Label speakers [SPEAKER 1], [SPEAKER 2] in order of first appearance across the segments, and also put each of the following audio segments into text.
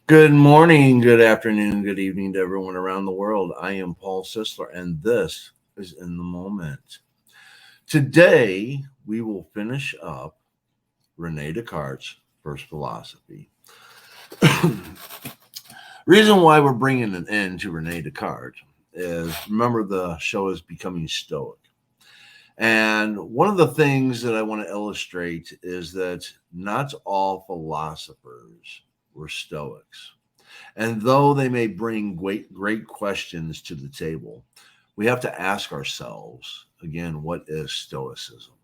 [SPEAKER 1] Good morning, good afternoon, good evening to everyone around the world. I am Paul Sisler, and this is In the Moment. Today, we will finish up Rene Descartes' First Philosophy. Reason why we're bringing an end to Rene Descartes is remember the show is becoming Stoic. And one of the things that I want to illustrate is that not all philosophers were Stoics. And though they may bring great questions to the table, we have to ask ourselves again, what is Stoicism?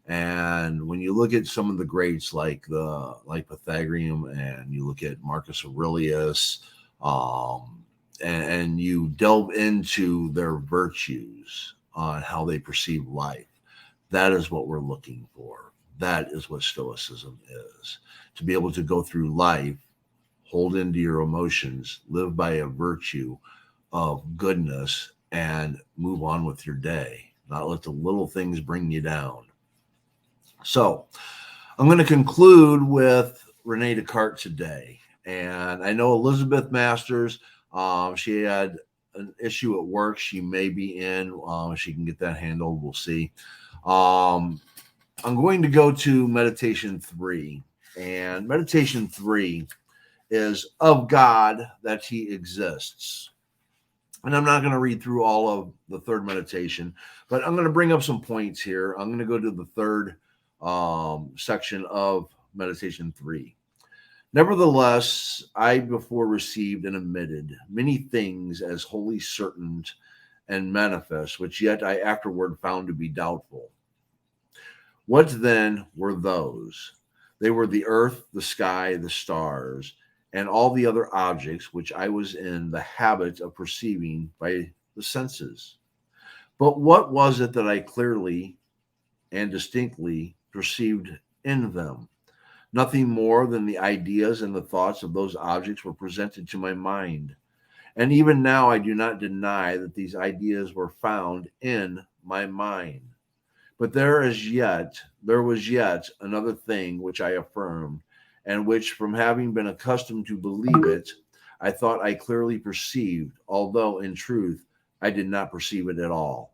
[SPEAKER 1] And when you look at some of the greats like Pythagorean, and you look at Marcus Aurelius, and you delve into their virtues on how they perceive life, that is what we're looking for. That is what Stoicism is. To be able to go through life, hold into your emotions, live by a virtue of goodness, and move on with your day. Not let the little things bring you down. So, I'm going to conclude with Rene Descartes today. And I know Elizabeth Masters, she had an issue at work. She may be in. She can get that handled. We'll see. I'm going to go to meditation 3. And meditation 3 is of God that he exists. And I'm not going to read through all of the third meditation, but I'm going to bring up some points here. I'm going to go to the third section of meditation 3. Nevertheless, I before received and admitted many things as wholly certain and manifest, which yet I afterward found to be doubtful. What then were those? They were the earth, the sky, the stars, and all the other objects which I was in the habit of perceiving by the senses. But what was it that I clearly and distinctly perceived in them? Nothing more than the ideas and the thoughts of those objects were presented to my mind. And even now I do not deny that these ideas were found in my mind. But there was yet another thing which I affirmed, and which, from having been accustomed to believe it, I thought I clearly perceived, although in truth I did not perceive it at all.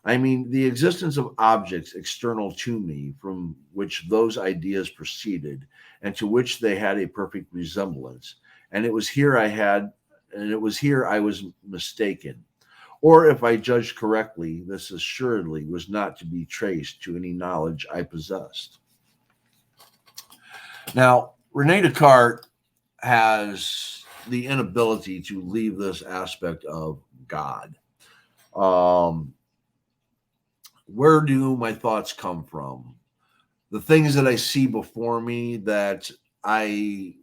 [SPEAKER 1] I mean, the existence of objects external to me, from which those ideas proceeded, and to which they had a perfect resemblance. And it was here I had, and it was here I was mistaken. Or if I judged correctly, this assuredly was not to be traced to any knowledge I possessed. Now, Rene Descartes has the inability to leave this aspect of God. Um, where do my thoughts come from? The things that I see before me that I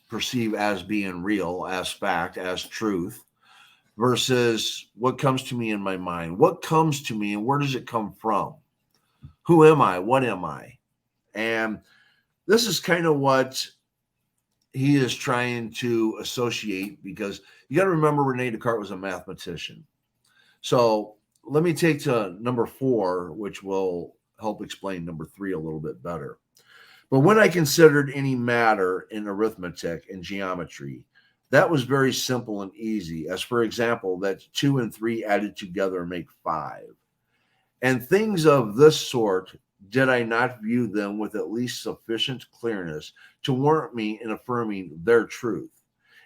[SPEAKER 1] perceive as being real, as fact, as truth, versus what comes to me in my mind. What comes to me and where does it come from? Who am I? What am I? And this is kind of what he is trying to associate, because you got to remember Rene Descartes was a mathematician. So let me take to number 4, which will help explain number 3 a little bit better. But when I considered any matter in arithmetic and geometry, that was very simple and easy, as for example, that 2 and 3 added together make 5. And things of this sort, did I not view them with at least sufficient clearness to warrant me in affirming their truth?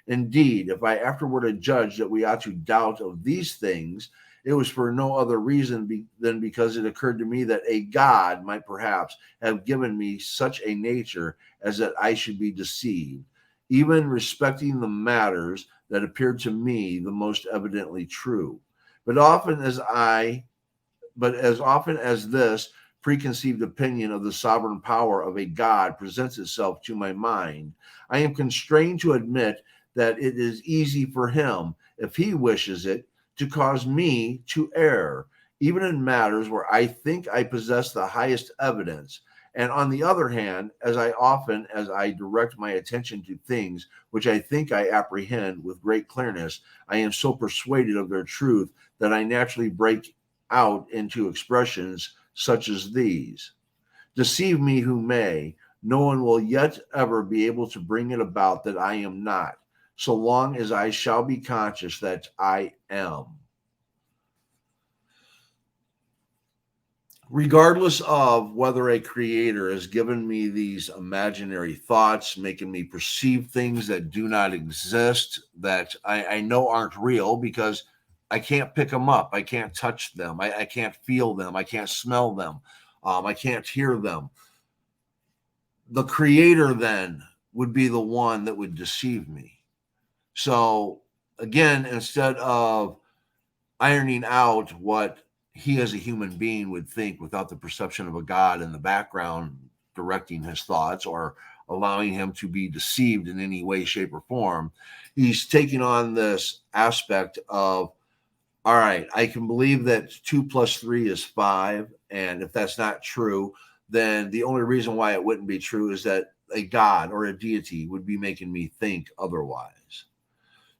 [SPEAKER 1] Indeed, if I afterward had judged that we ought to doubt of these things, it was for no other reason than because it occurred to me that a God might perhaps have given me such a nature as that I should be deceived, even respecting the matters that appeared to me the most evidently true. But often as I but as often as this preconceived opinion of the sovereign power of a God presents itself to my mind, I am constrained to admit that it is easy for him, if he wishes it, to cause me to err, even in matters where I think I possess the highest evidence. And on the other hand, as I direct my attention to things which I think I apprehend with great clearness, I am so persuaded of their truth that I naturally break out into expressions such as these: deceive me who may, No one will yet ever be able to bring it about that I am not, so long as I shall be conscious that I am. Regardless of whether a creator has given me these imaginary thoughts, making me perceive things that do not exist, that I know aren't real because I can't pick them up, I can't touch them, I can't feel them, I can't smell them, I can't hear them. The creator then would be the one that would deceive me. So again, instead of ironing out what he as a human being would think without the perception of a God in the background directing his thoughts or allowing him to be deceived in any way, shape, or form, he's taking on this aspect of, all right, I can believe that 2 plus 3 is 5. And if that's not true, then the only reason why it wouldn't be true is that a God or a deity would be making me think otherwise.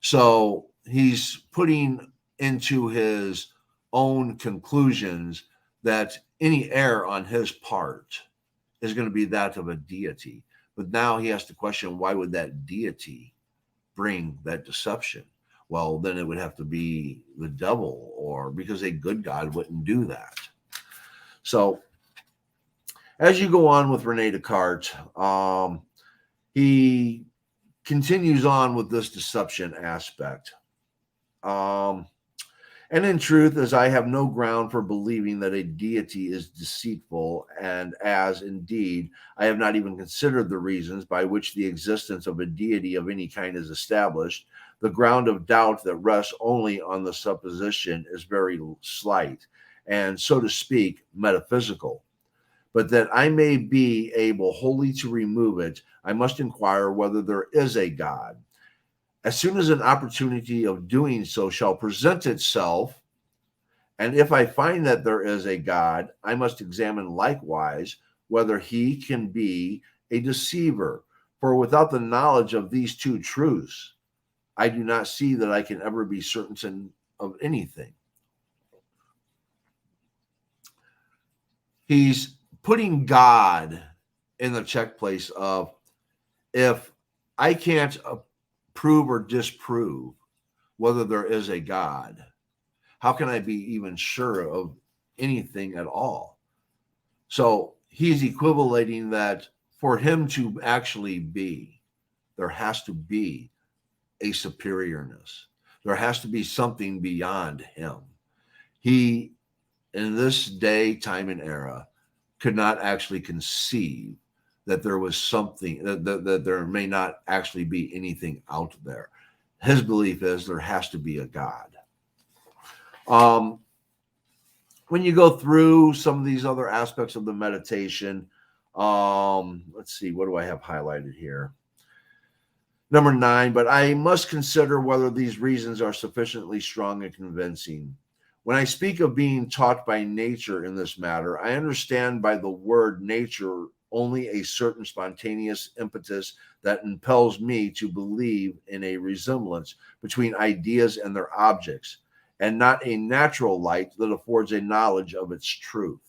[SPEAKER 1] So he's putting into his own conclusions that any error on his part is going to be that of a deity. But now he has to question, why would that deity bring that deception? Well, then it would have to be the devil, or because a good God wouldn't do that. So as you go on with Rene Descartes, he continues on with this deception aspect. And in truth, as I have no ground for believing that a deity is deceitful, and as indeed I have not even considered the reasons by which the existence of a deity of any kind is established, the ground of doubt that rests only on the supposition is very slight, and, so to speak, metaphysical. But that I may be able wholly to remove it, I must inquire whether there is a God. As soon as an opportunity of doing so shall present itself, and if I find that there is a God, I must examine likewise whether he can be a deceiver. For without the knowledge of these two truths, I do not see that I can ever be certain of anything. He's putting God in the check place of, if I can't prove or disprove whether there is a God, how can I be even sure of anything at all? So he's equivalating that for him to actually be, there has to be a superiorness. There has to be something beyond him. He, in this day, time, and era, could not actually conceive that there was something, that there may not actually be anything out there. His belief is there has to be a God. When you go through some of these other aspects of the meditation, let's see, what do I have highlighted here? Number 9, but I must consider whether these reasons are sufficiently strong and convincing. When I speak of being taught by nature in this matter, I understand by the word nature only a certain spontaneous impetus that impels me to believe in a resemblance between ideas and their objects, and not a natural light that affords a knowledge of its truth.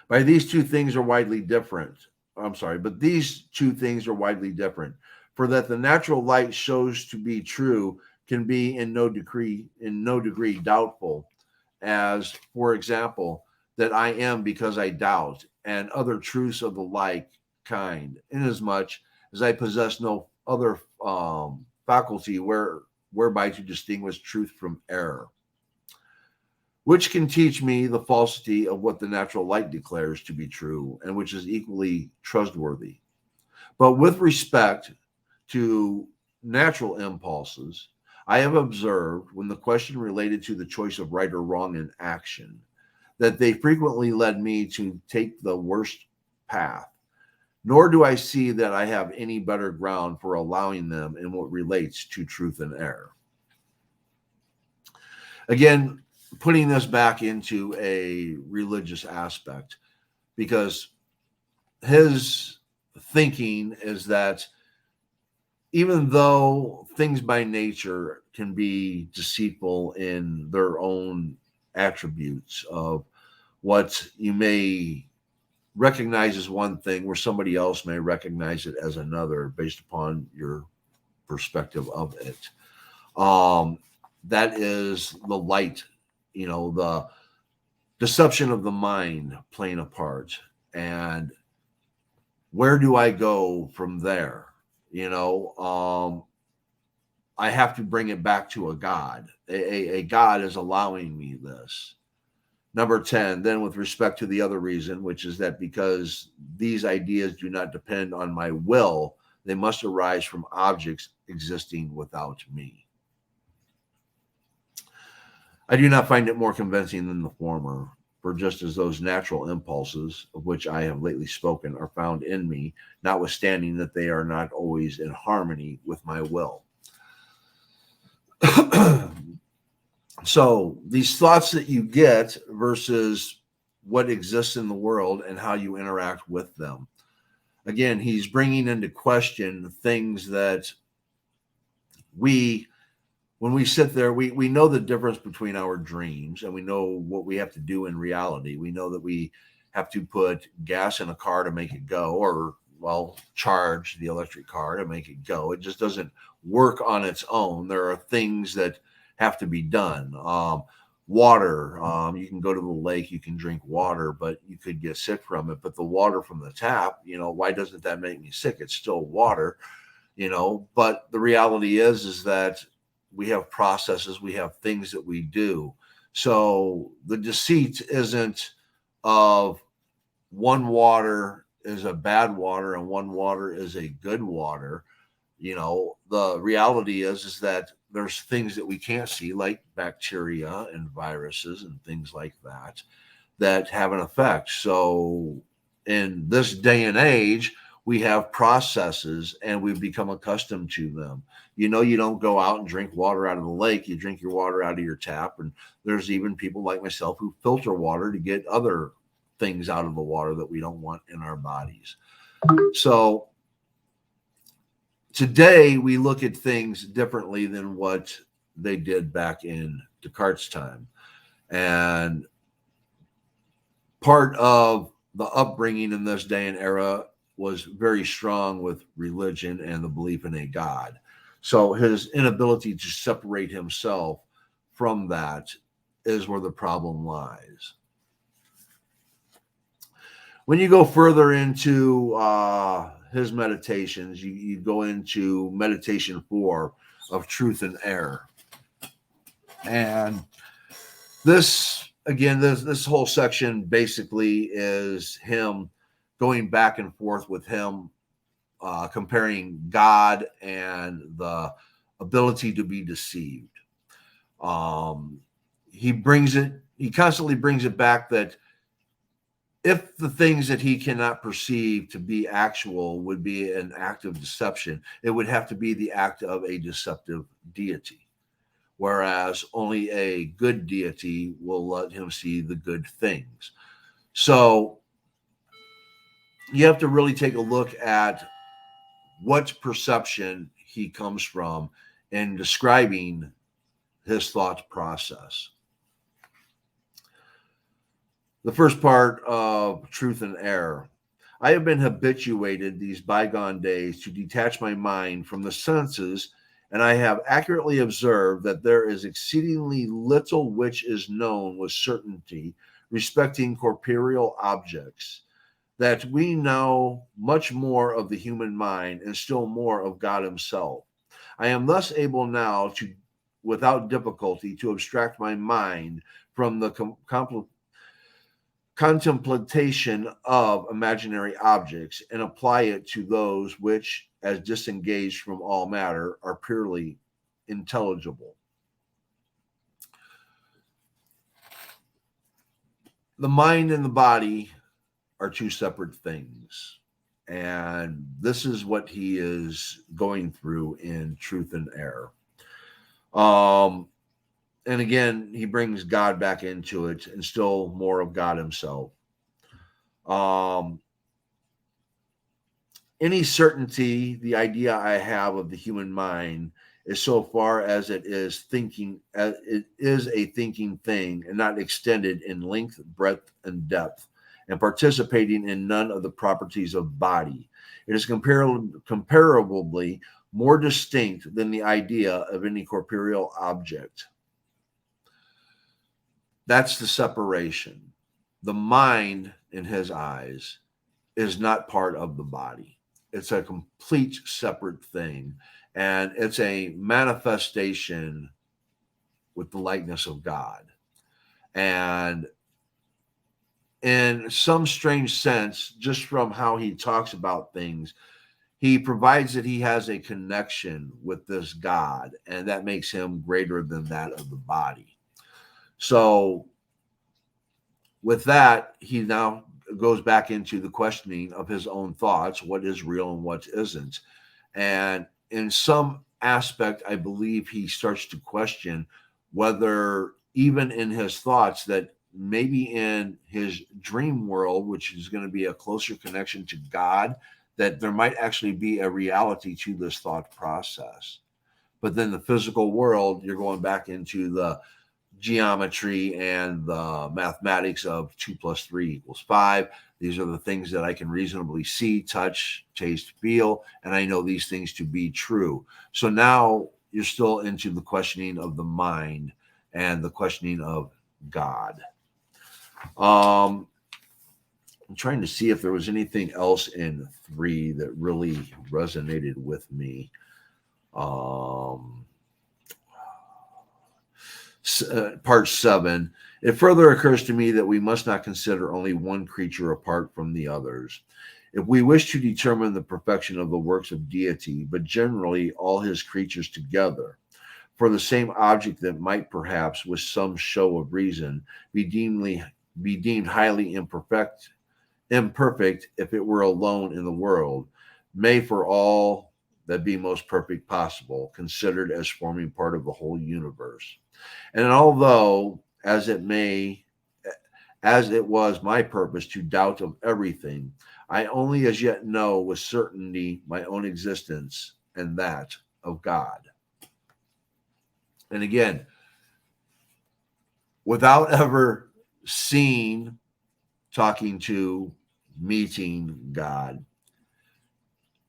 [SPEAKER 1] By these two things are widely different. But these two things are widely different. For that the natural light shows to be true can be in no degree doubtful, as, for example, that I am because I doubt, and other truths of the like kind, inasmuch as I possess no other faculty whereby to distinguish truth from error, which can teach me the falsity of what the natural light declares to be true, and which is equally trustworthy. But with respect to natural impulses, I have observed, when the question related to the choice of right or wrong in action, that they frequently led me to take the worst path, nor do I see that I have any better ground for allowing them in what relates to truth and error. Again, putting this back into a religious aspect, because his thinking is that even though things by nature can be deceitful in their own attributes of what you may recognizes one thing where somebody else may recognize it as another based upon your perspective of it. Um, that is the light, the deception of the mind playing a part. And where do I go from there? I have to bring it back to a God. A God is allowing me this. Number 10, then with respect to the other reason, which is that because these ideas do not depend on my will, they must arise from objects existing without me. I do not find it more convincing than the former, for just as those natural impulses, of which I have lately spoken, are found in me, notwithstanding that they are not always in harmony with my will. So these thoughts that you get versus what exists in the world and how you interact with them. Again, he's bringing into question things that when we sit there, we know the difference between our dreams and we know what we have to do in reality. We know that we have to put gas in a car to make it go, or, well, charge the electric car to make it go. It just doesn't work on its own. There are things that have to be done. Water, you can go to the lake, you can drink water, but you could get sick from it. But the water from the tap, why doesn't that make me sick? It's still water, but the reality is that we have processes, we have things that we do. So the deceit isn't of one water is a bad water and one water is a good water. The reality is that there's things that we can't see, like bacteria and viruses and things like that have an effect. So in this day and age, we have processes and we've become accustomed to them. You don't go out and drink water out of the lake, you drink your water out of your tap. And there's even people like myself who filter water to get other things out of the water that we don't want in our bodies. So today we look at things differently than what they did back in Descartes' time. And part of the upbringing in this day and era was very strong with religion and the belief in a God. So his inability to separate himself from that is where the problem lies. When you go further into his meditations, you go into meditation 4 of truth and error. And this, again, this whole section basically is him going back and forth with him, comparing God and the ability to be deceived. He constantly brings it back that if the things that he cannot perceive to be actual would be an act of deception, it would have to be the act of a deceptive deity. Whereas only a good deity will let him see the good things. So you have to really take a look at what perception he comes from in describing his thought process. The first part of truth and error. I have been habituated these bygone days to detach my mind from the senses, and I have accurately observed that there is exceedingly little which is known with certainty respecting corporeal objects, that we know much more of the human mind and still more of God himself. I am thus able now to, without difficulty, to abstract my mind from the contemplation of imaginary objects and apply it to those which, as disengaged from all matter, are purely intelligible. The mind and the body are two separate things. And this is what he is going through in Truth and Error. And again, he brings God back into it and still more of God himself. Any certainty, the idea I have of the human mind is so far as it is thinking, as it is a thinking thing and not extended in length, breadth, and depth, and participating in none of the properties of body. It is comparably more distinct than the idea of any corporeal object. That's the separation. The mind, in his eyes, is not part of the body. It's a complete separate thing, and it's a manifestation with the likeness of God. And in some strange sense, just from how he talks about things, he provides that he has a connection with this God, and that makes him greater than that of the body. So, with that, he now goes back into the questioning of his own thoughts, what is real and what isn't. And in some aspect, I believe he starts to question whether, even in his thoughts, that maybe in his dream world, which is going to be a closer connection to God, that there might actually be a reality to this thought process. But then the physical world, you're going back into the geometry and the mathematics of 2 plus 3 equals 5. These are the things that I can reasonably see, touch, taste, feel, and I know these things to be true. So now you're still into the questioning of the mind and the questioning of God. I'm trying to see if there was anything else in 3 that really resonated with me. Part 7, it further occurs to me that we must not consider only one creature apart from the others. If we wish to determine the perfection of the works of deity, but generally all his creatures together, for the same object that might perhaps, with some show of reason, be deemed highly imperfect if it were alone in the world, may, for all that be most perfect possible, considered as forming part of the whole universe. And although, as it was my purpose to doubt of everything, I only as yet know with certainty my own existence and that of God. And again, without ever seeing, talking to, meeting God,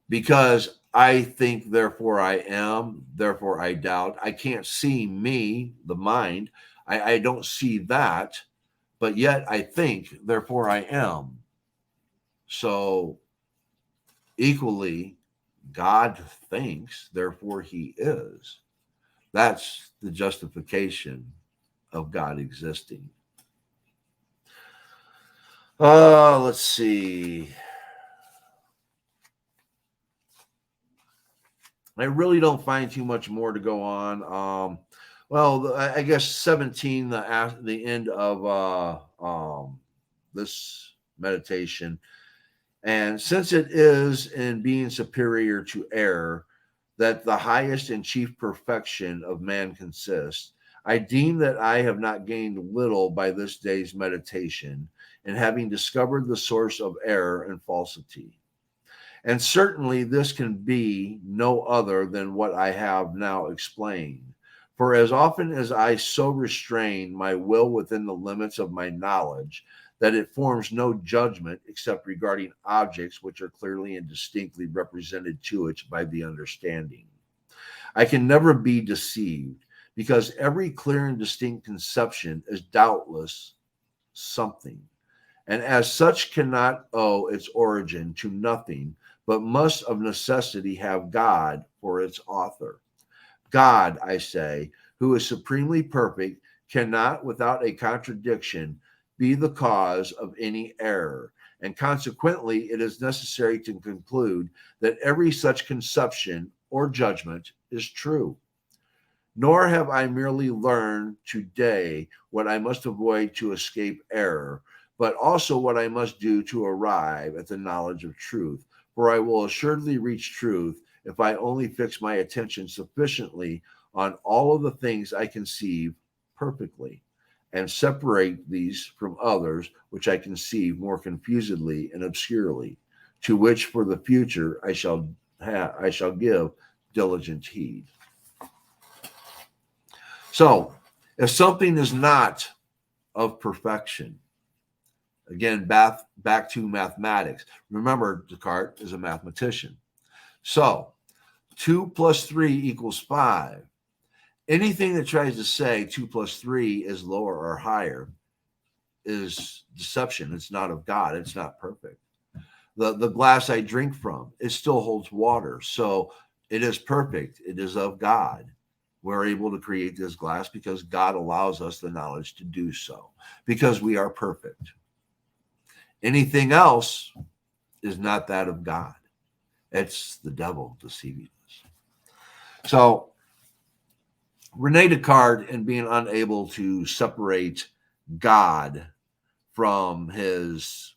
[SPEAKER 1] because I think, therefore I am, therefore I doubt. I can't see me, the mind. I don't see that, but yet I think, therefore I am. So equally, God thinks, therefore he is. That's the justification of God existing. Let's see. I really don't find too much more to go on. Well, I guess 17, the end of this meditation. And since it is in being superior to error that the highest and chief perfection of man consists, I deem that I have not gained little by this day's meditation in having discovered the source of error and falsity. And certainly this can be no other than what I have now explained. For as often as I so restrain my will within the limits of my knowledge, that it forms no judgment except regarding objects which are clearly and distinctly represented to it by the understanding, I can never be deceived, because every clear and distinct conception is doubtless something, and as such cannot owe its origin to nothing, but must of necessity have God for its author. God, I say, who is supremely perfect, cannot, without a contradiction, be the cause of any error, and consequently it is necessary to conclude that every such conception or judgment is true. Nor have I merely learned today what I must avoid to escape error, but also what I must do to arrive at the knowledge of truth. For I will assuredly reach truth if I only fix my attention sufficiently on all of the things I conceive perfectly, and separate these from others which I conceive more confusedly and obscurely, to which for the future I shall give diligent heed. So, if something is not of perfection, Again, back to mathematics. Remember, Descartes is a mathematician. So 2 plus 3 equals 5. Anything that tries to say 2 plus 3 is lower or higher is deception. It's not of God. It's not perfect. The glass I drink from, it still holds water. So it is perfect. It is of God. We're able to create this glass because God allows us the knowledge to do so, because we are perfect. Anything else is not that of God. It's the devil deceiving us. So Rene Descartes, and being unable to separate God from his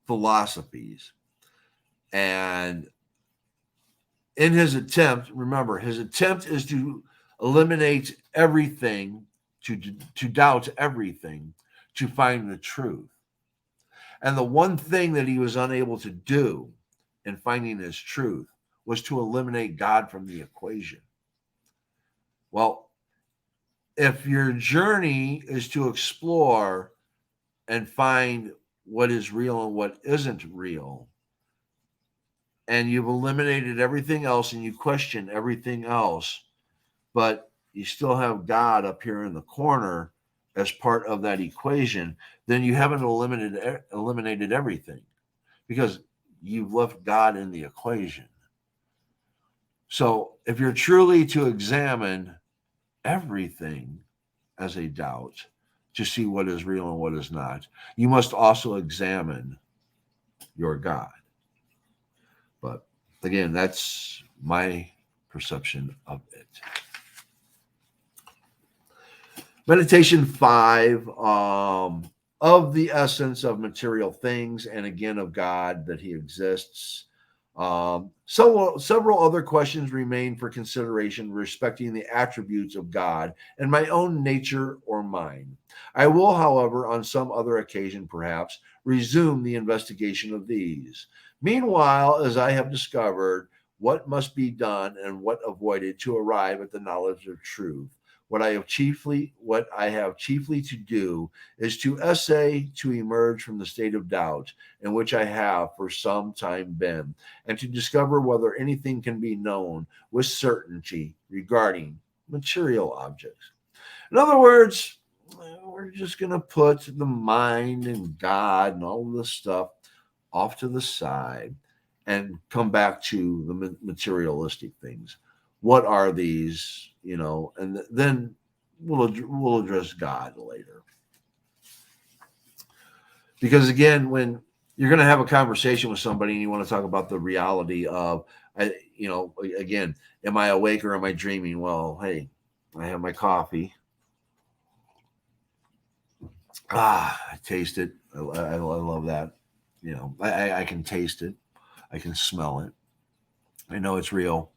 [SPEAKER 1] philosophies, and in his attempt, remember, his attempt is to eliminate everything, to doubt everything, to find the truth. And the one thing that he was unable to do in finding his truth was to eliminate God from the equation. Well, if your journey is to explore and find what is real and what isn't real, and you've eliminated everything else and you question everything else, but you still have God up here in the corner as part of that equation, then you haven't eliminated everything, because you've left God in the equation. So if you're truly to examine everything as a doubt to see what is real and what is not, you must also examine your God. But again, that's my perception of it. Meditation 5, of the essence of material things, and again of God, that he exists. Several other questions remain for consideration respecting the attributes of God and my own nature or mind. I will, however, on some other occasion perhaps, resume the investigation of these. Meanwhile, as I have discovered what must be done and what avoided to arrive at the knowledge of truth, what I have chiefly to do is to essay to emerge from the state of doubt in which I have for some time been, and to discover whether anything can be known with certainty regarding material objects. In other words, we're just going to put the mind and God and all of this stuff off to the side and come back to the materialistic things. What are these? And then we'll address God later. Because again, when you're going to have a conversation with somebody and you want to talk about the reality of, again, am I awake or am I dreaming? Well, hey, I have my coffee. I taste it. I love that. I can taste it. I can smell it. I know it's real.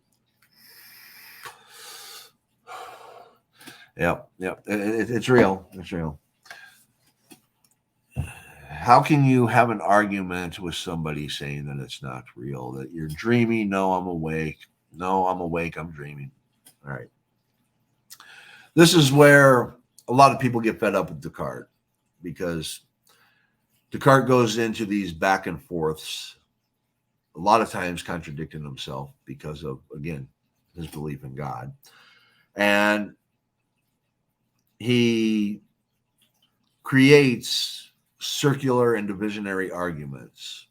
[SPEAKER 1] Yep. It's real. It's real. How can you have an argument with somebody saying that it's not real, that you're dreaming? No, I'm awake. No, I'm awake. I'm dreaming. All right. This is where a lot of people get fed up with Descartes, because Descartes goes into these back and forths, a lot of times contradicting himself because of, again, his belief in God. And he creates circular and divisionary arguments.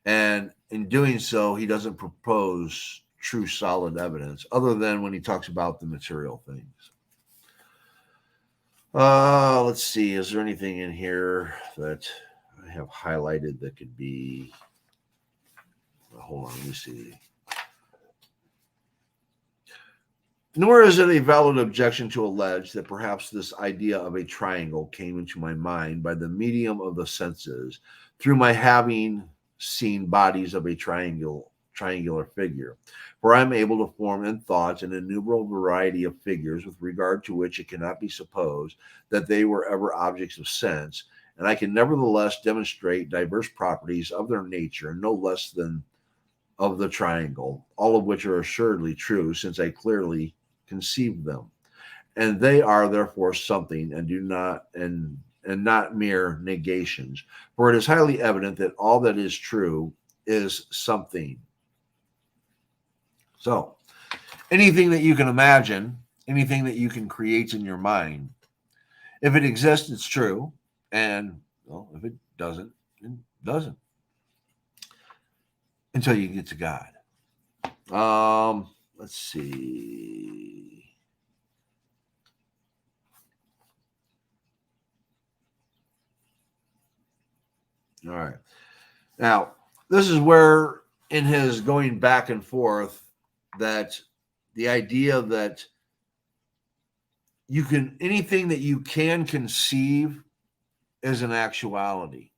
[SPEAKER 1] And in doing so, he doesn't propose true solid evidence other than when he talks about the material things. Let's see. Is there anything in here that I have highlighted that could be... Hold on, let me see. Nor is it a valid objection to allege that perhaps this idea of a triangle came into my mind by the medium of the senses, through my having seen bodies of a triangular figure, for I am able to form in thoughts an innumerable variety of figures with regard to which it cannot be supposed that they were ever objects of sense, and I can nevertheless demonstrate diverse properties of their nature, no less than of the triangle, all of which are assuredly true, since I clearly conceived them. and they are therefore something, and do not and not mere negations. For it is highly evident that all that is true is something. So anything that you can imagine, anything that you can create in your mind, if it exists, it's true. And well, if it doesn't, it doesn't. Until you get to God. Let's see. All right. Now, this is where, in his going back and forth, that the idea that you can, anything that you can conceive is an actuality.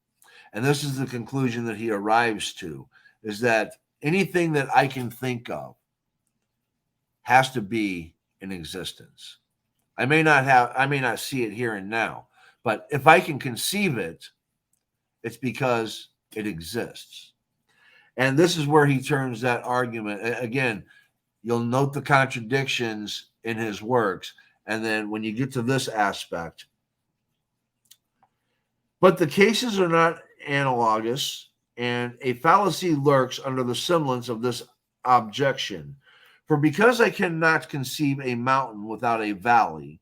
[SPEAKER 1] And this is the conclusion that he arrives to, is that anything that I can think of has to be in existence. I may not see it here and now, but if I can conceive it, it's because it exists. And this is where he turns that argument. Again, you'll note the contradictions in his works. And then when you get to this aspect, but the cases are not analogous, and a fallacy lurks under the semblance of this objection. For because I cannot conceive a mountain without a valley,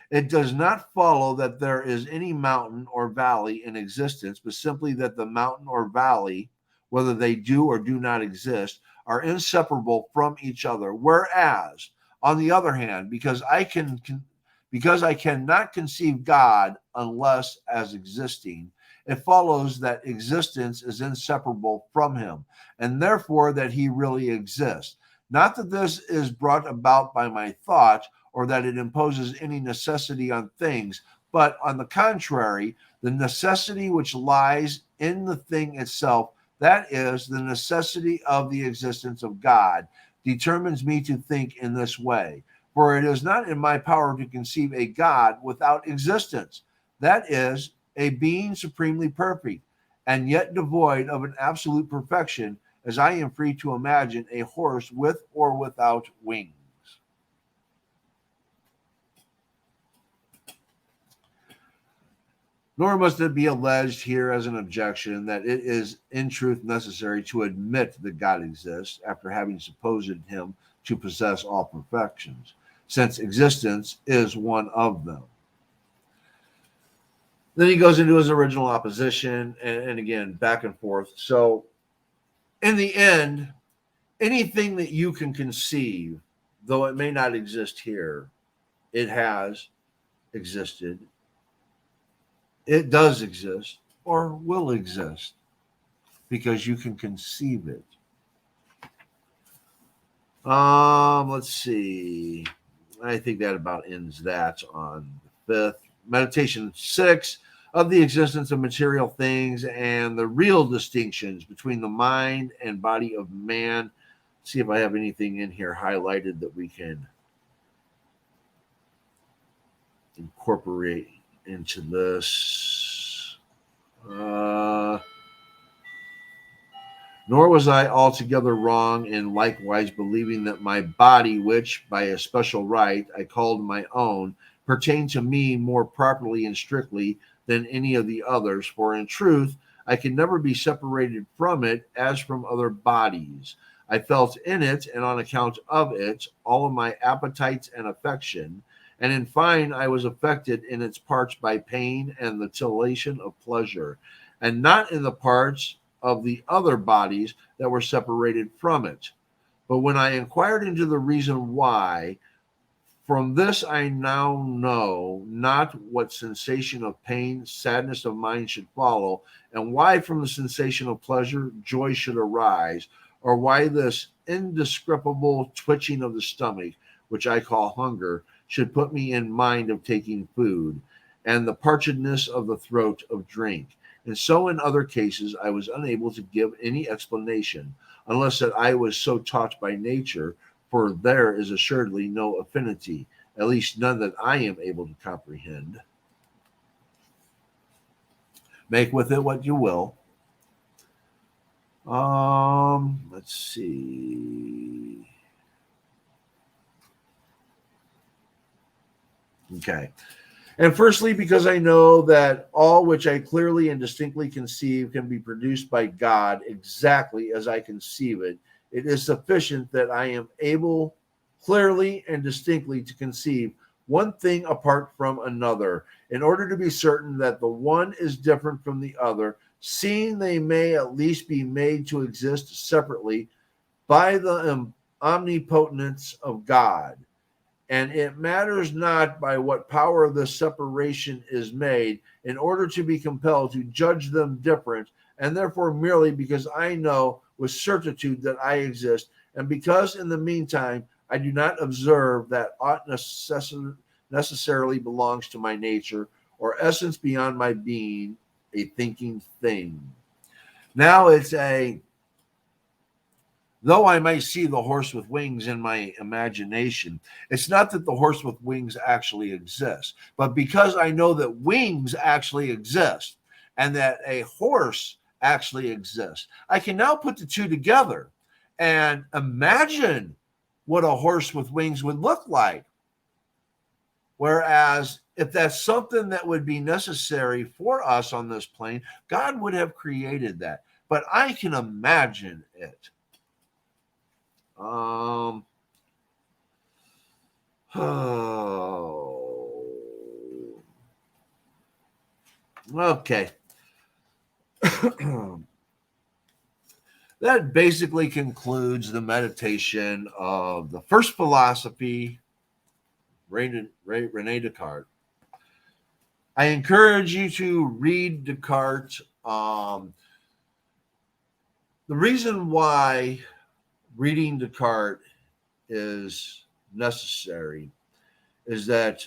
[SPEAKER 1] it does not follow that there is any mountain or valley in existence, but simply that the mountain or valley, whether they do or do not exist, are inseparable from each other. Whereas, on the other hand, because I cannot conceive God unless as existing, it follows that existence is inseparable from him, and therefore that he really exists. Not that this is brought about by my thought, or that it imposes any necessity on things, but on the contrary, the necessity which lies in the thing itself, that is, the necessity of the existence of God, determines me to think in this way. For it is not in my power to conceive a God without existence, that is, a being supremely perfect, and yet devoid of an absolute perfection, as I am free to imagine a horse with or without wings. Nor must it be alleged here as an objection that it is in truth necessary to admit that God exists after having supposed him to possess all perfections, since existence is one of them. Then he goes into his original opposition, and again, back and forth. So, in the end, anything that you can conceive, though it may not exist here, it has existed, it does exist, or will exist, because you can conceive it. Let's see. I think that about ends that on the fifth. Meditation 6 of the existence of material things and the real distinctions between the mind and body of man. See if I have anything in here highlighted that we can incorporate into this. Nor was I altogether wrong in likewise believing that my body, which by a special right I called my own, pertained to me more properly and strictly than any of the others. For in truth, I can never be separated from it as from other bodies. I felt in it, and on account of it, all of my appetites and affection. And in fine, I was affected in its parts by pain and the titillation of pleasure, and not in the parts of the other bodies that were separated from it. But when I inquired into the reason why, from this I now know not what sensation of pain, sadness of mind should follow, and why from the sensation of pleasure joy should arise, or why this indescribable twitching of the stomach, which I call hunger, should put me in mind of taking food, and the parchedness of the throat of drink. And so in other cases I was unable to give any explanation, unless that I was so taught by nature, for there is assuredly no affinity, at least none that I am able to comprehend. Make with it what you will. Let's see. Okay. And firstly, because I know that all which I clearly and distinctly conceive can be produced by God exactly as I conceive it, it is sufficient that I am able clearly and distinctly to conceive one thing apart from another, in order to be certain that the one is different from the other, seeing they may at least be made to exist separately by the omnipotence of God. And it matters not by what power this separation is made, in order to be compelled to judge them different, and therefore merely because I know with certitude that I exist, and because in the meantime I do not observe that aught necessarily belongs to my nature, or essence beyond my being, a thinking thing. Now it's a Though I may see the horse with wings in my imagination, it's not that the horse with wings actually exists, but because I know that wings actually exist and that a horse actually exists, I can now put the two together and imagine what a horse with wings would look like. Whereas if that's something that would be necessary for us on this plane, God would have created that. But I can imagine it. Um, oh, okay. That basically concludes the meditation of the first philosophy, Rene Descartes. I encourage you to read Descartes. The reason why reading Descartes is necessary is that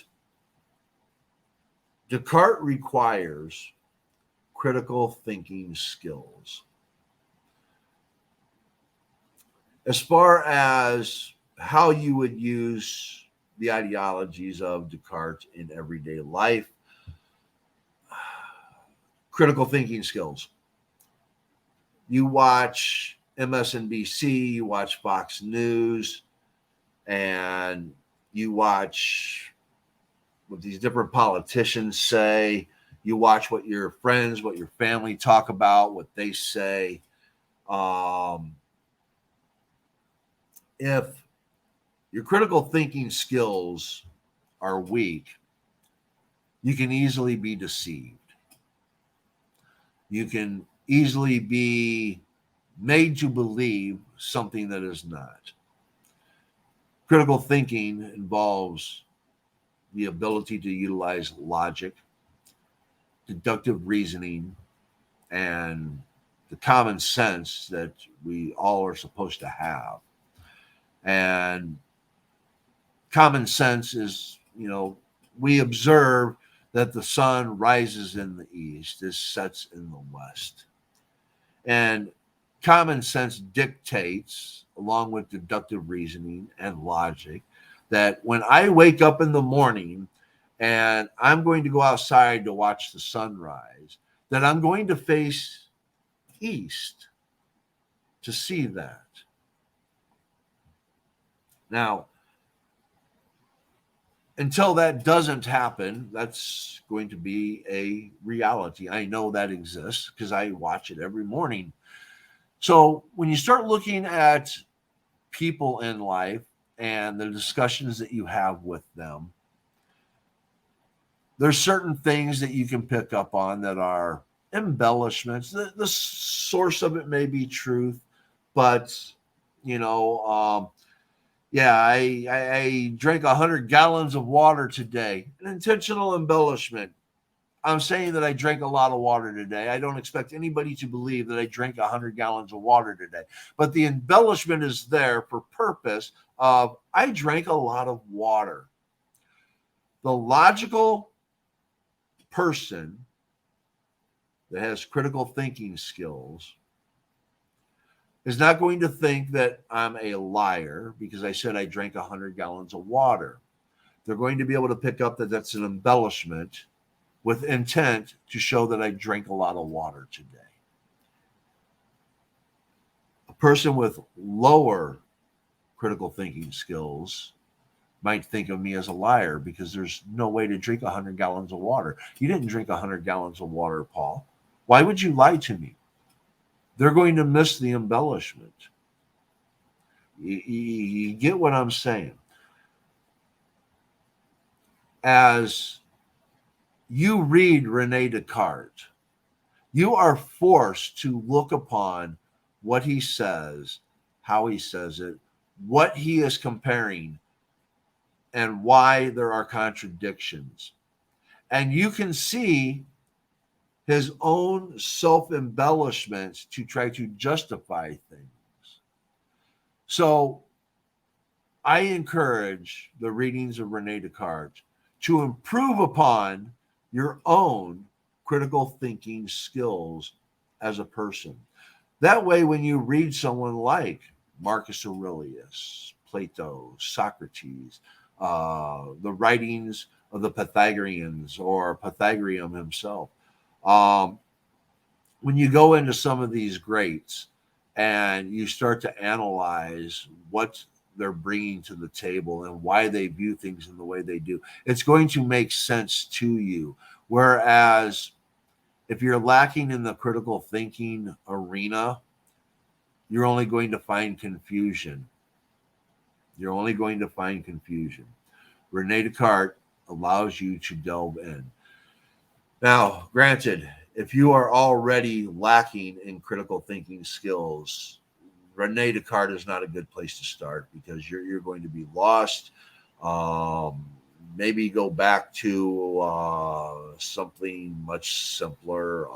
[SPEAKER 1] Descartes requires critical thinking skills. As far as how you would use the ideologies of Descartes in everyday life, critical thinking skills. You watch MSNBC, you watch Fox News, and you watch what these different politicians say. You watch what your friends, what your family talk about, what they say. If your critical thinking skills are weak, you can easily be deceived. You can easily be made to believe something that is not. Critical thinking involves the ability to utilize logic, deductive reasoning, and the common sense that we all are supposed to have. And common sense is, we observe that the sun rises in the east, it sets in the west. And common sense dictates, along with deductive reasoning and logic, that when I wake up in the morning and I'm going to go outside to watch the sunrise, that I'm going to face east to see that. Now, until that doesn't happen, that's going to be a reality. I know that exists because I watch it every morning. So when you start looking at people in life and the discussions that you have with them, there's certain things that you can pick up on that are embellishments. The source of it may be truth, but you know, yeah, I drank 100 gallons of water today. An intentional embellishment. I'm saying that I drank a lot of water today. I don't expect anybody to believe that I drank 100 gallons of water today. But the embellishment is there for purpose of I drank a lot of water. The logical person that has critical thinking skills is not going to think that I'm a liar because I said I drank 100 gallons of water. They're going to be able to pick up that that's an embellishment with intent to show that I drank a lot of water today. A person with lower critical thinking skills might think of me as a liar because there's no way to drink 100 gallons of water. You didn't drink 100 gallons of water, Paul. Why would you lie to me? They're going to miss the embellishment. You get what I'm saying? As you read Rene Descartes, you are forced to look upon what he says, how he says it, what he is comparing, and why there are contradictions. And you can see his own self embellishments to try to justify things. So I encourage the readings of Rene Descartes to improve upon your own critical thinking skills as a person. That way, when you read someone like Marcus Aurelius, Plato, Socrates, the writings of the Pythagoreans or Pythagorean himself, um, when you go into some of these greats and you start to analyze what they're bringing to the table and why they view things in the way they do, it's going to make sense to you. Whereas if you're lacking in the critical thinking arena, you're only going to find confusion. You're only going to find confusion. Rene Descartes allows you to delve in. Now, granted, if you are already lacking in critical thinking skills, Rene Descartes is not a good place to start because you're going to be lost. Um, Maybe go back to something much simpler,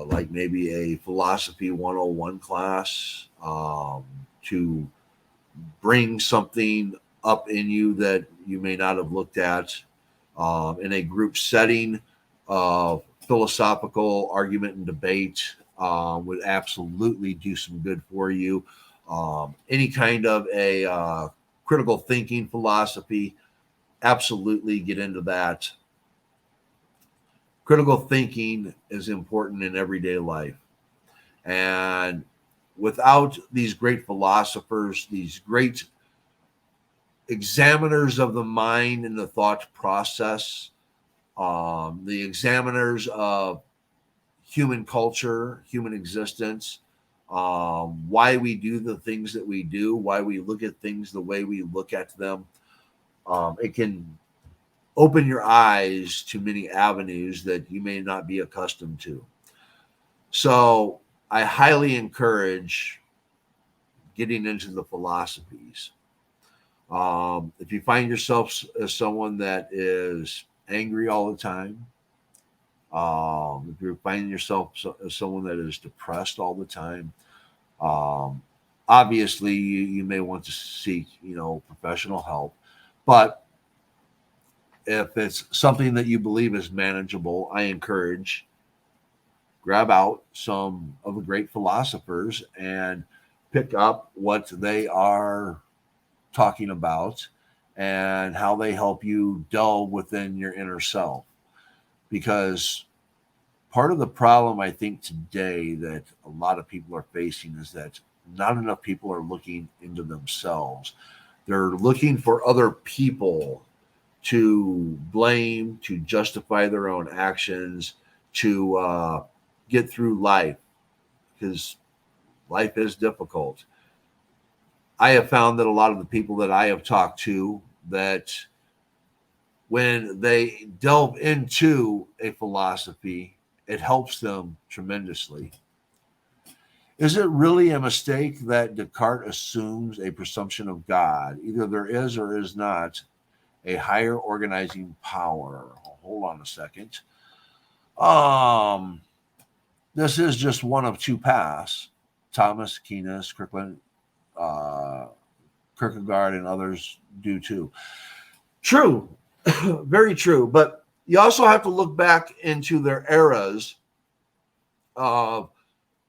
[SPEAKER 1] like maybe a philosophy 101 class, to bring something up in you that you may not have looked at in a group setting of philosophical argument and debate would absolutely do some good for you. Any kind of a critical thinking philosophy, absolutely get into that. Critical thinking is important in everyday life. And without these great philosophers, these great examiners of the mind and the thought process, the examiners of human culture, human existence, why we do the things that we do, why we look at things the way we look at them. It can open your eyes to many avenues that you may not be accustomed to. So I highly encourage getting into the philosophies. If you find yourself as someone that is angry all the time, if you're finding yourself as someone that is depressed all the time, um, obviously you may want to seek, professional help. But if it's something that you believe is manageable, I encourage grab out some of the great philosophers and pick up what they are talking about and how they help you delve within your inner self. Because part of the problem I think today that a lot of people are facing is that not enough people are looking into themselves. They're looking for other people to blame, to justify their own actions, to get through life because life is difficult. I have found that a lot of the people that I have talked to, that when they delve into a philosophy, it helps them tremendously. Is it really a mistake that Descartes assumes a presumption of God? Either there is or is not a higher organizing power. Hold on a second. Um, this is just one of two paths. Thomas Aquinas, Kirkland, uh, Kierkegaard, and others do too. True, very true. But you also have to look back into their eras of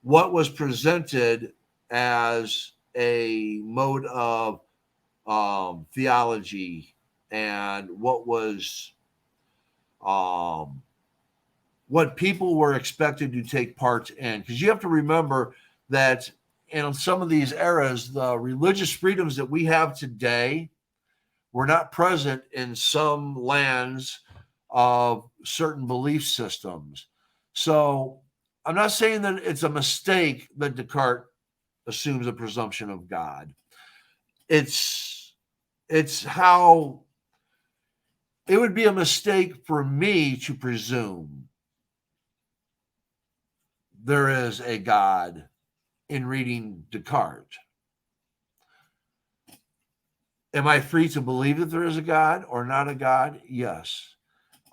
[SPEAKER 1] what was presented as a mode of theology and um, what people were expected to take part in. Because you have to remember that in some of these eras, the religious freedoms that we have today We're not present in some lands of certain belief systems. So I'm not saying that it's a mistake that Descartes assumes a presumption of God. It's how it would be a mistake for me to presume there is a God in reading Descartes. Am I free to believe that there is a God or not a God? Yes.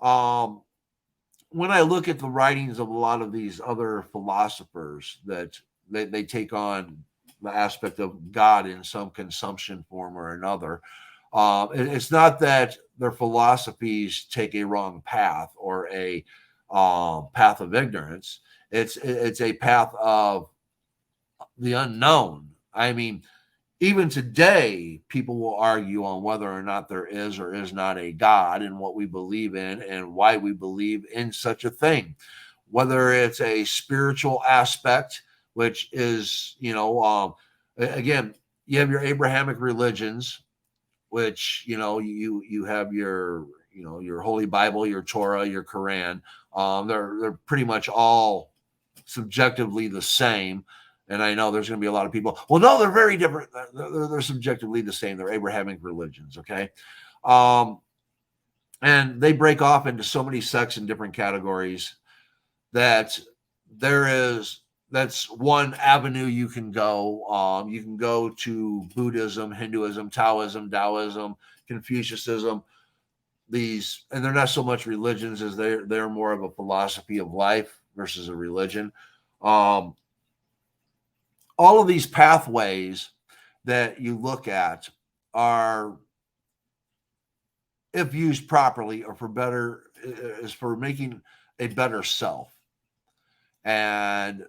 [SPEAKER 1] When I look at the writings of a lot of these other philosophers that they take on the aspect of God in some consumption form or another, it's not that their philosophies take a wrong path or a path of ignorance. It's a path of the unknown. I mean, even today, people will argue on whether or not there is or is not a God and what we believe in and why we believe in such a thing. Whether it's a spiritual aspect, which is, again, you have your Abrahamic religions, which, you have your, your Holy Bible, your Torah, your Quran. They're pretty much all subjectively the same. And I know there's going to be a lot of people. Well, no, they're very different. They're subjectively the same. They're Abrahamic religions, okay? And they break off into so many sects and different categories that that's one avenue you can go. You can go to Buddhism, Hinduism, Taoism, Confucianism. And they're not so much religions as they're more of a philosophy of life versus a religion. All of these pathways that you look at are, if used properly, or for better, is for making a better self. And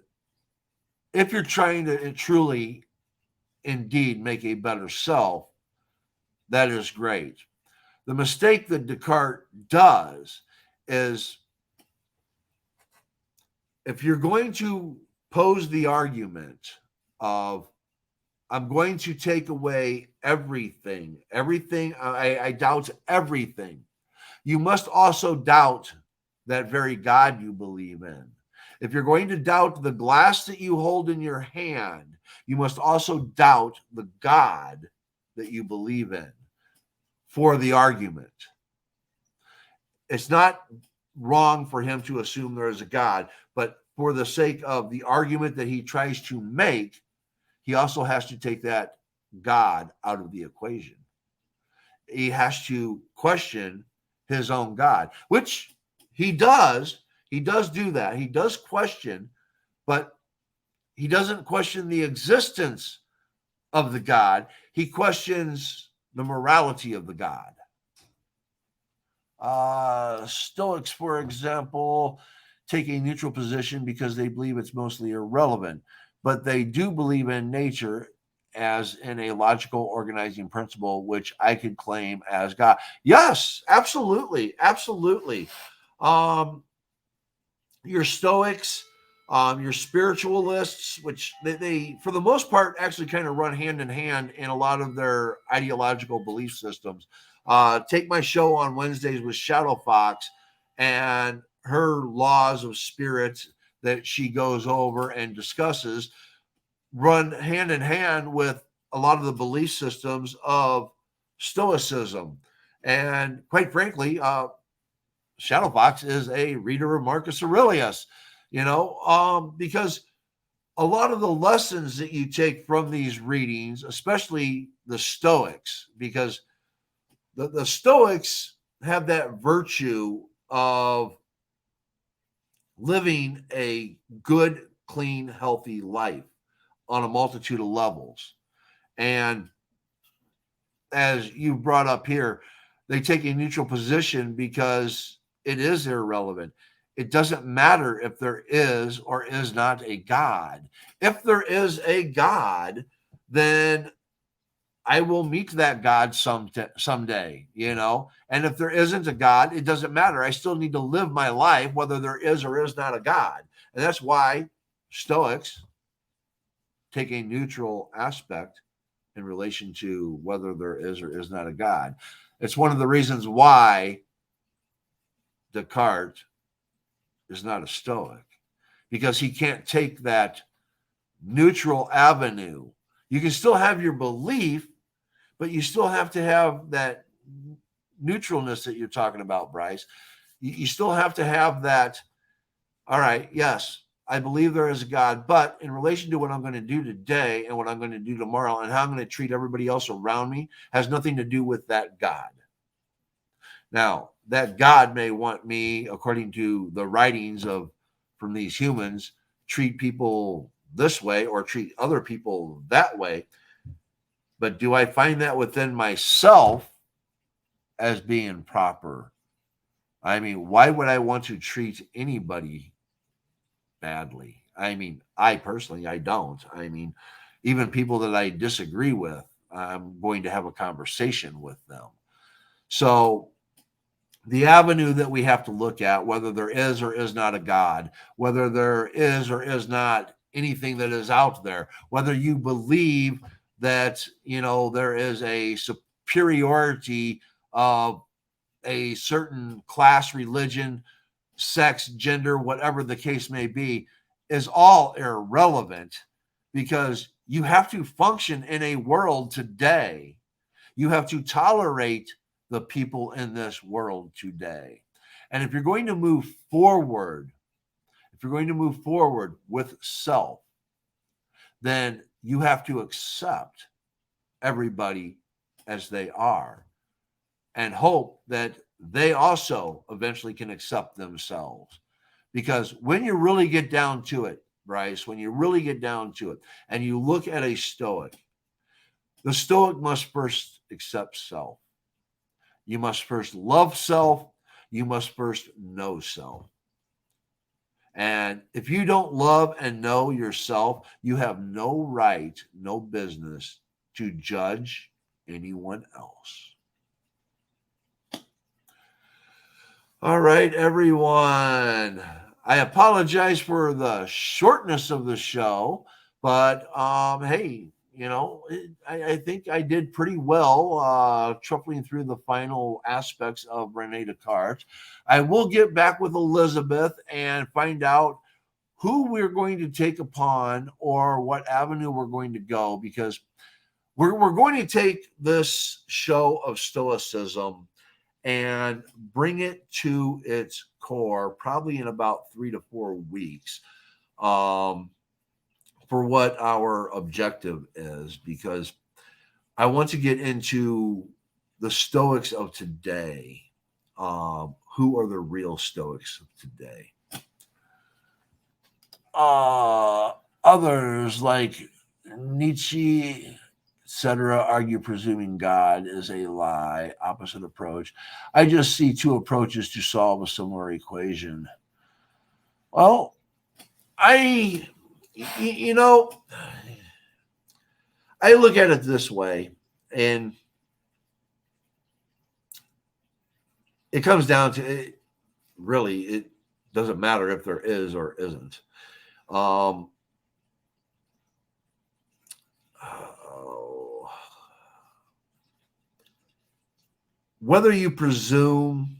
[SPEAKER 1] if you're trying to truly, indeed, make a better self, that is great. The mistake that Descartes does is, if you're going to pose the argument of, I'm going to take away everything, I doubt everything, you must also doubt that very God you believe in. If you're going to doubt the glass that you hold in your hand, you must also doubt the God that you believe in for the argument. It's not wrong for him to assume there is a God, but for the sake of the argument that he tries to make, he also has to take that God out of the equation. He has to question his own God, which he does. He does do that. He does question, but he doesn't question the existence of the God. He questions the morality of the God. Stoics, for example, take a neutral position because they believe it's mostly irrelevant, but they do believe in nature as in a logical organizing principle, which I could claim as God. Yes, absolutely. Absolutely. Your Stoics, your spiritualists, which they, for the most part, actually kind of run hand in hand in a lot of their ideological belief systems. Take my show on Wednesdays with Shadow Fox and her laws of spirit that she goes over and discusses run hand in hand with a lot of the belief systems of Stoicism. And quite frankly, Shadowbox is a reader of Marcus Aurelius, because a lot of the lessons that you take from these readings, especially the Stoics, because the Stoics have that virtue of living a good, clean, healthy life on a multitude of levels. And as you brought up here, they take a neutral position because it is irrelevant. It doesn't matter if there is or is not a God. If there is a God, then I will meet that God someday, And if there isn't a God, it doesn't matter. I still need to live my life, whether there is or is not a God. And that's why Stoics take a neutral aspect in relation to whether there is or is not a God. It's one of the reasons why Descartes is not a Stoic, because he can't take that neutral avenue. You can still have your belief, but you still have to have that neutralness that you're talking about, Bryce. You still have to have that. All right, yes, I believe there is a God, but in relation to what I'm going to do today and what I'm going to do tomorrow and how I'm going to treat everybody else around me has nothing to do with that God. Now, that God may want me, according to the writings of from these humans, treat people this way or treat other people that way. But do I find that within myself as being proper? I mean, why would I want to treat anybody badly? I mean, I personally, I don't. I mean, even people that I disagree with, I'm going to have a conversation with them. So the avenue that we have to look at, whether there is or is not a God, whether there is or is not anything that is out there, whether you believe that, there is a superiority of a certain class, religion, sex, gender, whatever the case may be, is all irrelevant, because you have to function in a world today. You have to tolerate the people in this world today. And if you're going to move forward, with self, then you have to accept everybody as they are and hope that they also eventually can accept themselves. Because when you really get down to it, Bryce, when you really get down to it and you look at a Stoic, the Stoic must first accept self. You must first love self. You must first know self. And if you don't love and know yourself, you have no right, no business to judge anyone else. All right, everyone. I apologize for the shortness of the show, but hey, I think I did pretty well truffling through the final aspects of Rene Descartes. I will get back with Elizabeth and find out who we're going to take upon or what avenue we're going to go, because we're going to take this show of Stoicism and bring it to its core probably in about 3 to 4 weeks, for what our objective is, because I want to get into the Stoics of today. Who are the real Stoics of today? Others like Nietzsche, etc., argue presuming God is a lie, opposite approach. I just see two approaches to solve a similar equation. Well, I, you know, I look at it this way, and it comes down to it, really, it doesn't matter if there is or isn't. Um, Whether you presume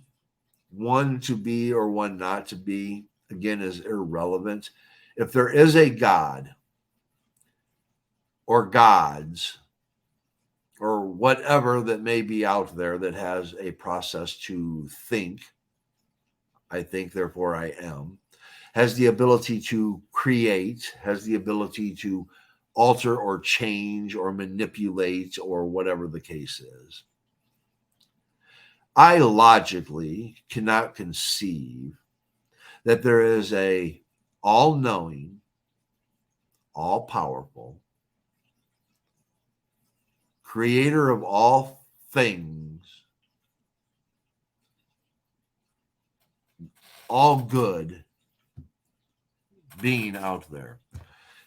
[SPEAKER 1] one to be or one not to be, again, is irrelevant. If there is a God or gods or whatever that may be out there that has a process to think, I think, therefore I am, has the ability to create, has the ability to alter or change or manipulate or whatever the case is, I logically cannot conceive that there is a all-knowing, all-powerful creator of all things, all good being out there.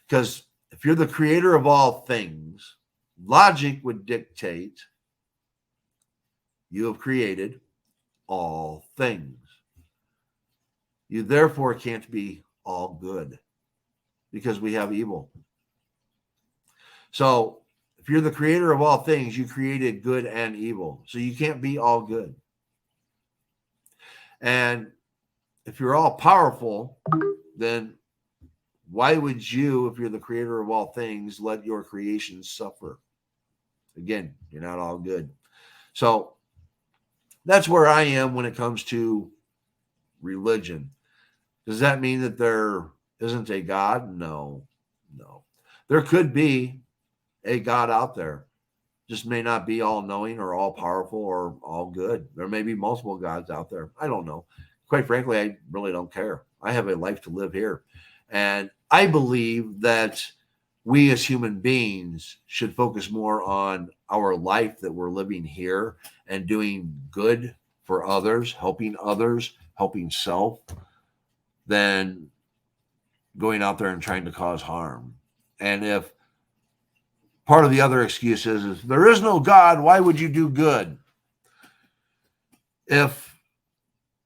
[SPEAKER 1] Because if you're the creator of all things, logic would dictate you have created all things. You therefore can't be all good, because we have evil. So If you're the creator of all things, you created good and evil. So you can't be all good. And if you're all powerful, then why would you, if you're the creator of all things, let your creation suffer? Again, you're not all good. So that's where I am when it comes to religion. Does that mean that there isn't a God? No, no. There could be a God out there, just may not be all knowing or all powerful or all good. There may be multiple gods out there. I don't know. Quite frankly, I really don't care. I have a life to live here. And I believe that we as human beings should focus more on our life that we're living here and doing good for others, helping self, than going out there and trying to cause harm. And if part of the other excuse is there is no God, why would you do good? If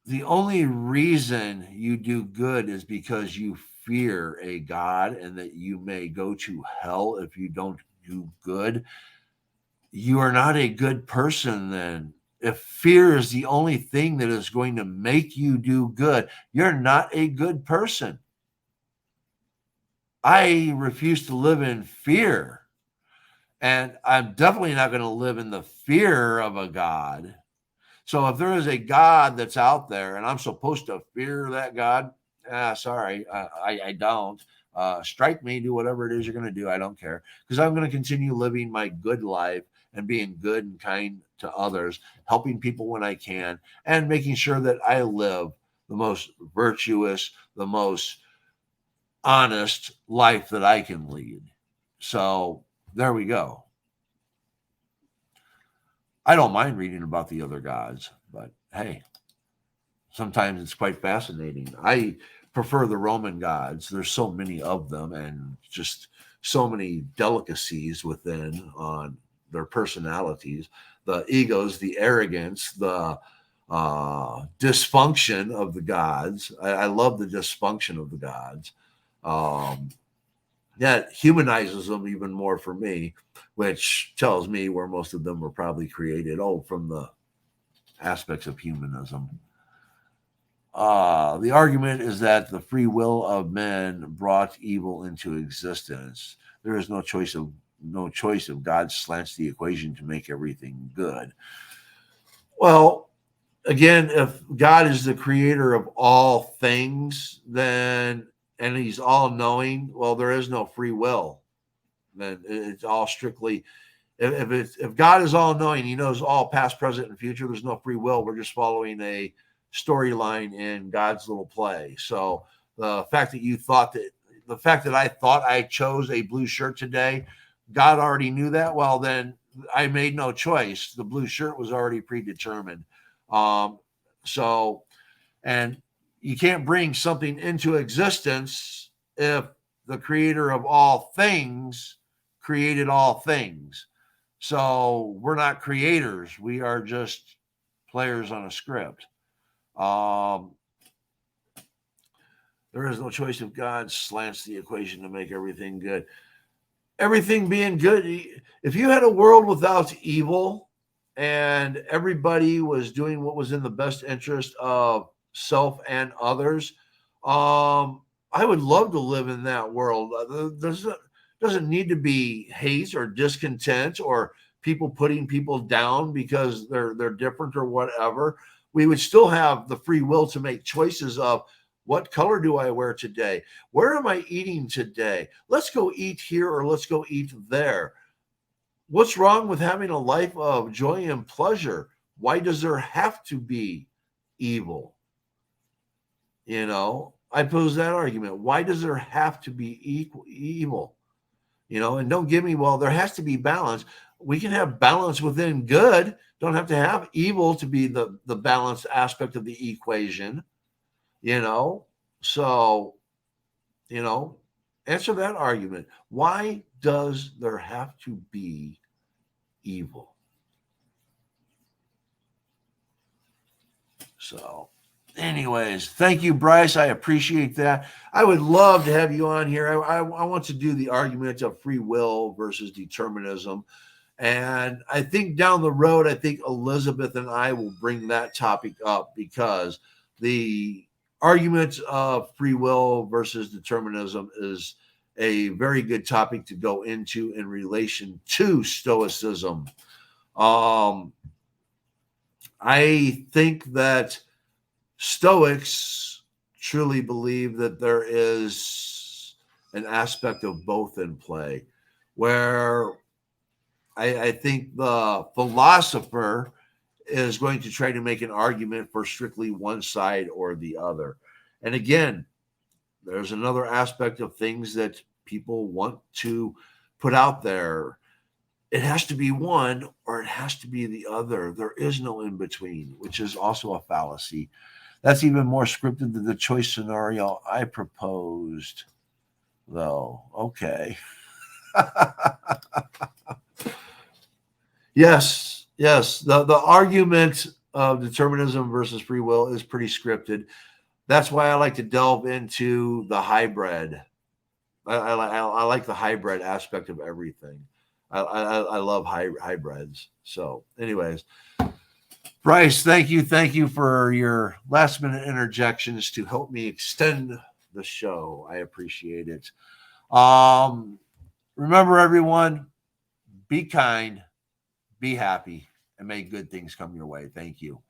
[SPEAKER 1] the only reason you do good is because you fear a God and that you may go to hell if you don't do good, you are not a good person then. If fear is the only thing that is going to make you do good, you're not a good person. I refuse to live in fear. And I'm definitely not going to live in the fear of a God. So if there is a God that's out there and I'm supposed to fear that God, sorry, I don't. Strike me, do whatever it is you're going to do. I don't care, because I'm going to continue living my good life and being good and kind to others, helping people when I can, and making sure that I live the most virtuous, the most honest life that I can lead. So there we go. I don't mind reading about the other gods, but hey, sometimes it's quite fascinating. I prefer the Roman gods. There's so many of them and just so many delicacies within on their personalities, the egos, the arrogance, the dysfunction of the gods. I love the dysfunction of the gods. That humanizes them even more for me, which tells me where most of them were probably created. From the aspects of humanism. The argument is that the free will of men brought evil into existence. There is no choice of God slants the equation to make everything good. Well, again, if God is the creator of all things, then and he's all knowing, well, there is no free will. Then it's all strictly if God is all knowing, he knows all past, present, and future, there's no free will. We're just following a storyline in God's little play. So the fact that I thought I chose a blue shirt today, God already knew that. Well, then I made no choice. The blue shirt was already predetermined. So, and you can't bring something into existence if the creator of all things created all things. So we're not creators. We are just players on a script. There is no choice of God slants the equation to make everything good. Everything being good. If you had a world without evil and everybody was doing what was in the best interest of self and others, I would love to live in that world. Doesn't need to be hate or discontent or people putting people down because they're different or whatever. We would still have the free will to make choices of what color do I wear today? Where am I eating today? Let's go eat here or let's go eat there. What's wrong with having a life of joy and pleasure? Why does there have to be evil? I pose that argument. Why does there have to be evil? And don't give me, well, there has to be balance. We can have balance within good. Don't have to have evil to be the balanced aspect of the equation. So, answer that argument. Why does there have to be evil? So, Anyways, thank you, Bryce. I appreciate that. I would love to have you on here. I want to do the argument of free will versus determinism. And I think down the road, I think Elizabeth and I will bring that topic up because the argument of free will versus determinism is a very good topic to go into in relation to Stoicism. I think that Stoics truly believe that there is an aspect of both in play, where I think the philosopher is going to try to make an argument for strictly one side or the other. And again, there's another aspect of things that people want to put out there. It has to be one or it has to be the other. There is no in between, which is also a fallacy. That's even more scripted than the choice scenario I proposed, though. Okay. Yes. The argument of determinism versus free will is pretty scripted. That's why I like to delve into the hybrid. I like the hybrid aspect of everything. I love hybrids. So, anyways, Bryce, thank you for your last minute interjections to help me extend the show. I appreciate it. Remember, everyone, be kind, be happy, and may good things come your way. Thank you.